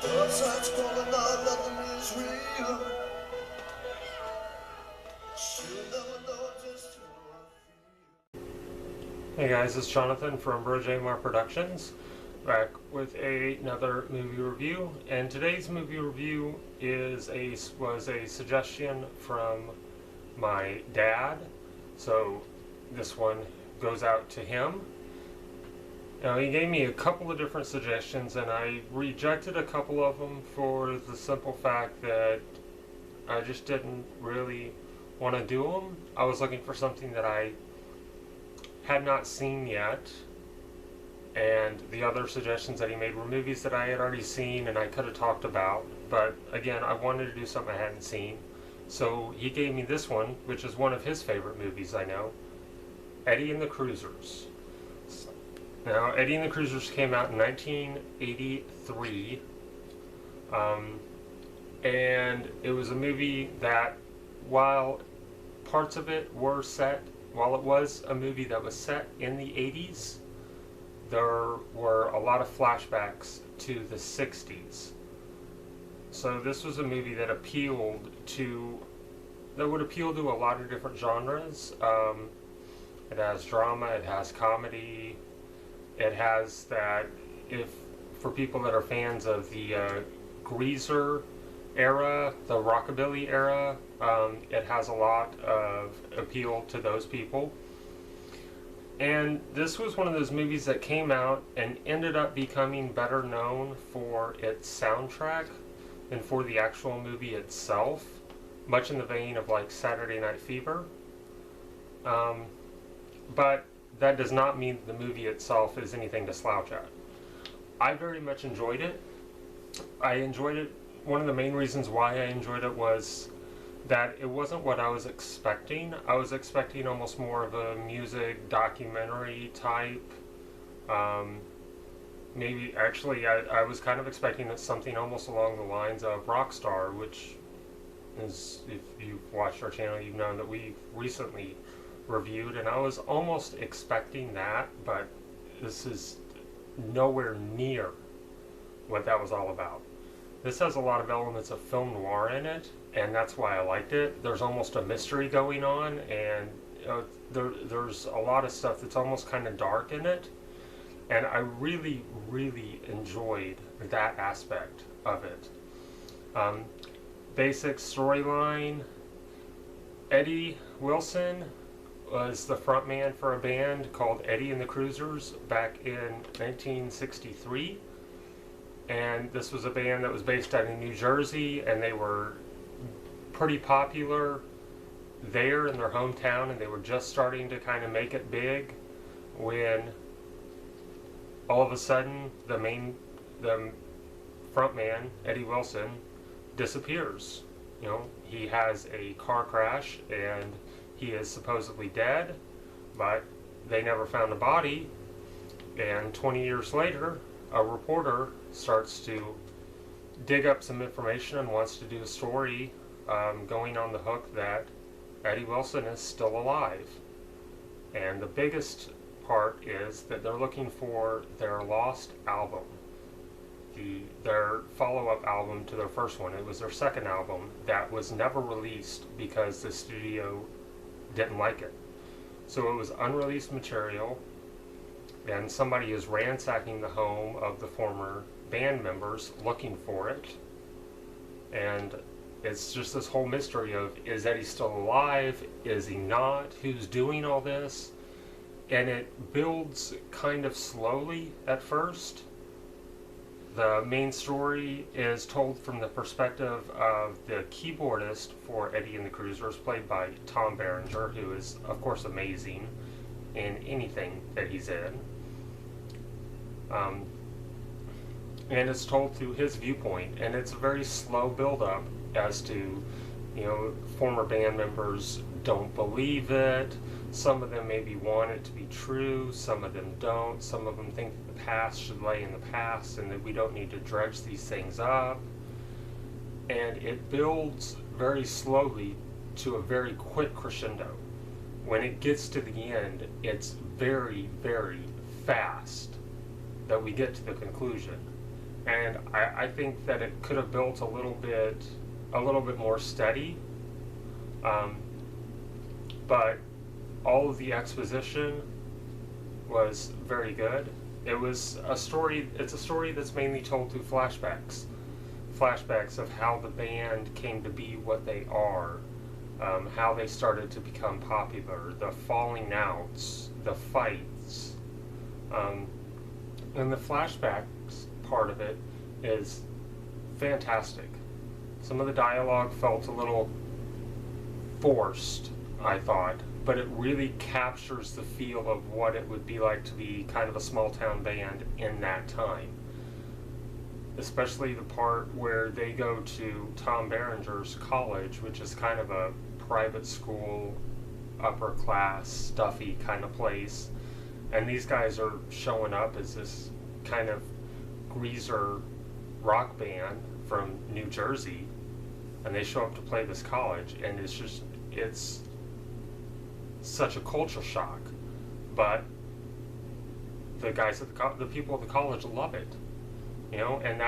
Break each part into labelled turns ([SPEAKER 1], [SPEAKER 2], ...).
[SPEAKER 1] Outside's calling out, nothing is real. She'll never know just how I feel.
[SPEAKER 2] Hey guys, it's Jonathan from Brojamar Productions, back with another movie review. And today's movie review was a suggestion from my dad, so this one goes out to him. Now, he gave me a couple of different suggestions, and I rejected a couple of them for the simple fact that I just didn't really want to do them. I was looking for something that I had not seen yet, and the other suggestions that he made were movies that I had already seen and I could have talked about, but again, I wanted to do something I hadn't seen. So he gave me this one, which is one of his favorite movies, I know, Eddie and the Cruisers. Now, Eddie and the Cruisers came out in 1983, and it was a movie that, while parts of it were set, while it was a movie that was set in the 80s, there were a lot of flashbacks to the 60s. So this was a movie that would appeal to a lot of different genres. It has drama, it has comedy, it has that, for people that are fans of the Greaser era, the rockabilly era, it has a lot of appeal to those people. And this was one of those movies that came out and ended up becoming better known for its soundtrack than for the actual movie itself, much in the vein of like Saturday Night Fever. But that does not mean the movie itself is anything to slouch at. I very much enjoyed it. One of the main reasons why I enjoyed it was that it wasn't what I was expecting. I was expecting almost more of a music documentary type. Maybe, actually, I was kind of expecting something almost along the lines of Rockstar, which is, if you've watched our channel, you've known that we recently reviewed, and I was almost expecting that, but this is nowhere near what that was all about. This has a lot of elements of film noir in it, and that's why I liked it. There's almost a mystery going on, and there's a lot of stuff that's almost kind of dark in it, and I really, really enjoyed that aspect of it. Basic storyline: Eddie Wilson was the frontman for a band called Eddie and the Cruisers back in 1963. And this was a band that was based out in New Jersey, and they were pretty popular there in their hometown, and they were just starting to kind of make it big when all of a sudden the frontman, Eddie Wilson, disappears. You know, he has a car crash and he is supposedly dead, but they never found a body, and 20 years later, a reporter starts to dig up some information and wants to do a story going on the hook that Eddie Wilson is still alive. And the biggest part is that they're looking for their lost album, their follow-up album to their first one. It was their second album that was never released because the studio didn't like it. So it was unreleased material, and somebody is ransacking the home of the former band members looking for it. And it's just this whole mystery of, is Eddie still alive? Is he not? Who's doing all this? And it builds kind of slowly at first. The main story is told from the perspective of the keyboardist for Eddie and the Cruisers, played by Tom Berenger, who is, of course, amazing in anything that he's in. And it's told through his viewpoint, and it's a very slow build-up as to, former band members don't believe it. Some of them maybe want it to be true, some of them don't. Some of them think that the past should lay in the past and that we don't need to dredge these things up. And it builds very slowly to a very quick crescendo. When it gets to the end, it's very, very fast that we get to the conclusion. and I think that it could have built a little bit more steady. Um, but all of the exposition was very good. It was a story. It's a story that's mainly told through flashbacks of how the band came to be what they are, how they started to become popular, the falling outs, the fights, um, and the flashbacks part of it is fantastic. Some of the dialogue felt a little forced, I thought, but it really captures the feel of what it would be like to be kind of a small town band in that time. Especially the part where they go to Tom Berenger's college, which is kind of a private school, upper class, stuffy kind of place. And these guys are showing up as this kind of greaser rock band from New Jersey. And they show up to play this college, and it's such a culture shock. But the guys at the people at the college love it. And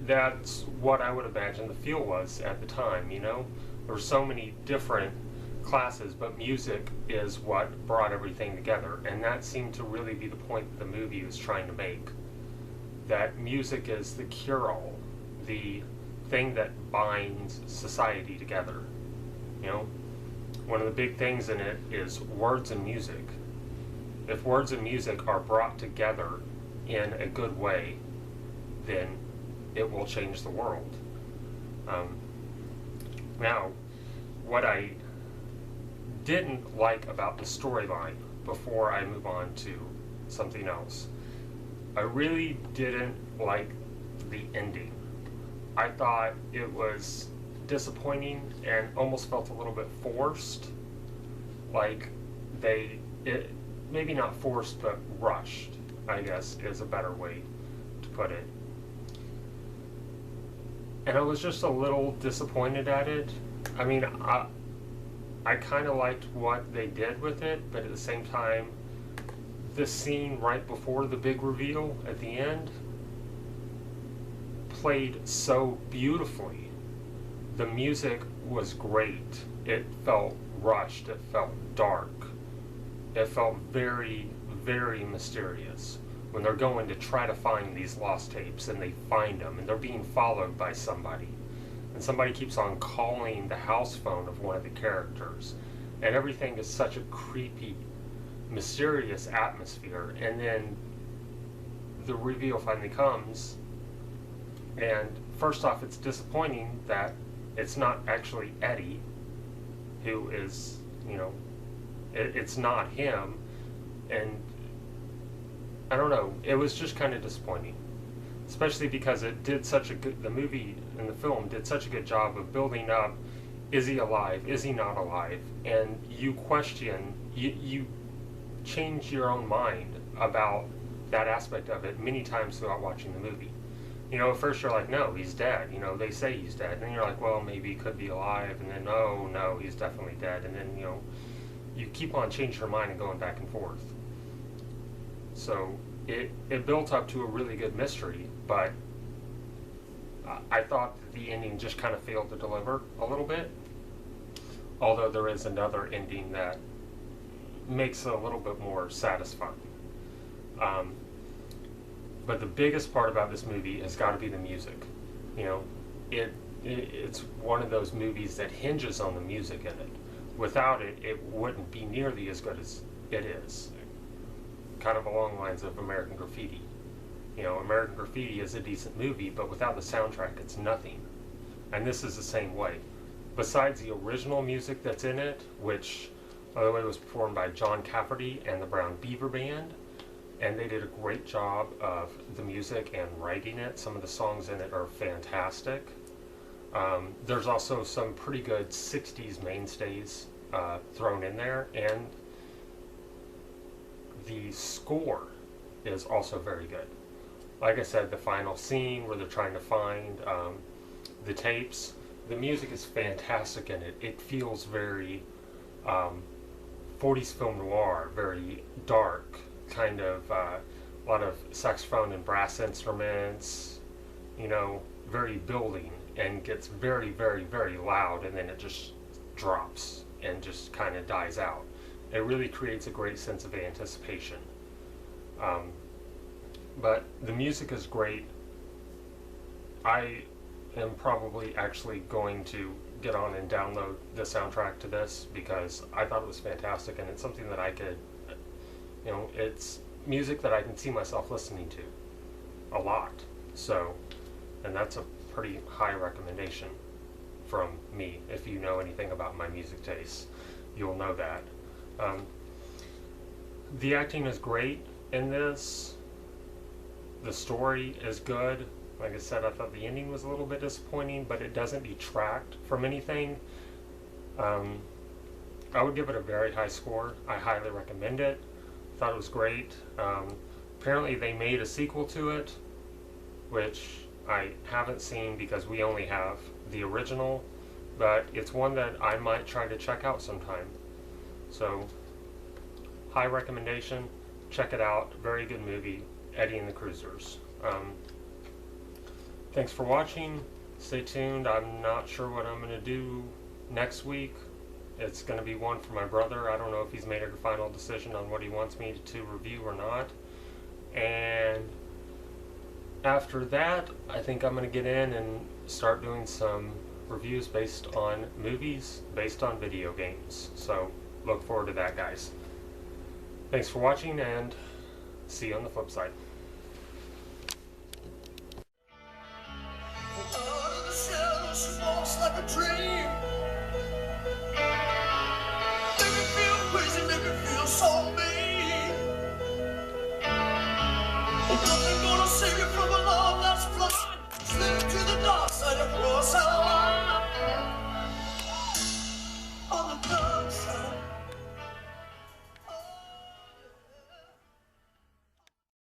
[SPEAKER 2] that's what I would imagine the feel was at the time. There were so many different classes, but music is what brought everything together, and that seemed to really be the point that the movie was trying to make. That music is the cure-all, the thing that binds society together. One of the big things in it is words and music. If words and music are brought together in a good way, then it will change the world. Now, what I didn't like about the storyline, before I move on to something else, I really didn't like the ending. I thought it was disappointing and almost felt a little bit forced. Like maybe not forced, but rushed, I guess is a better way to put it. And I was just a little disappointed at it. I mean, I kind of liked what they did with it, but at the same time, the scene right before the big reveal at the end played so beautifully. The music was great. It felt rushed. It felt dark. It felt very, very mysterious. When they're going to try to find these lost tapes and they find them and they're being followed by somebody. And somebody keeps on calling the house phone of one of the characters. And everything is such a creepy, mysterious atmosphere. And then the reveal finally comes. And first off, it's disappointing that it's not actually Eddie, who is, it's not him. And I don't know, it was just kind of disappointing. Especially because the movie and the film did such a good job of building up, is he alive, is he not alive? And you question, you change your own mind about that aspect of it many times throughout watching the movie. At first you're like, no, he's dead. They say he's dead. And then you're like, well, maybe he could be alive. And then, oh, no, he's definitely dead. And then, you keep on changing your mind and going back and forth. So it built up to a really good mystery, but I thought that the ending just kind of failed to deliver a little bit. Although there is another ending that makes it a little bit more satisfying. But the biggest part about this movie has got to be the music. It's one of those movies that hinges on the music in it. Without it, it wouldn't be nearly as good as it is. Kind of along the lines of American Graffiti. American Graffiti is a decent movie, but without the soundtrack, it's nothing. And this is the same way. Besides the original music that's in it, which, by the way, was performed by John Cafferty and the Brown Beaver Band, and they did a great job of the music and writing it. Some of the songs in it are fantastic. There's also some pretty good 60s mainstays thrown in there, and the score is also very good. Like I said, the final scene where they're trying to find the tapes, the music is fantastic in it. It feels very 40s film noir, very dark, kind of a lot of saxophone and brass instruments, you know, very building and gets very, very, very loud, and then it just drops and just kind of dies out. It really creates a great sense of anticipation. But the music is great. I am probably actually going to get on and download the soundtrack to this because I thought it was fantastic, and it's something that I could, you know, it's music that I can see myself listening to a lot. So, and that's a pretty high recommendation from me. If you know anything about my music tastes, you'll know that. The acting is great in this. The story is good. Like I said, I thought the ending was a little bit disappointing, but it doesn't detract from anything. I would give it a very high score. I highly recommend it. Thought it was great. Apparently they made a sequel to it, which I haven't seen because we only have the original, but it's one that I might try to check out sometime. So, high recommendation. Check it out. Very good movie. Eddie and the Cruisers. Thanks for watching. Stay tuned. I'm not sure what I'm going to do next week. It's going to be one for my brother. I don't know if he's made a final decision on what he wants me to review or not. And after that, I think I'm going to get in and start doing some reviews based on movies, based on video games. So look forward to that, guys. Thanks for watching, and see you on the flip side.
[SPEAKER 1] Out of the shadows, she walks like a dream. Make me feel crazy, make me feel so mean. Nothing gonna save you from a love that's blind. Slip to the dark side across our line. On the dark